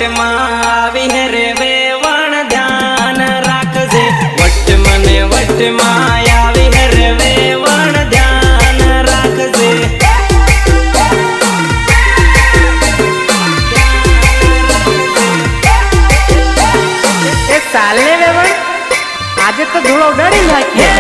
વટમાં આવી હે રે વેવણ ધ્યાન રાખજે વટમાં આવી હે રે વેવણ ધ્યાન રાખજે એ ચાલે વેવણ આજે તો ધૂળો ઉડાડી નાખીએ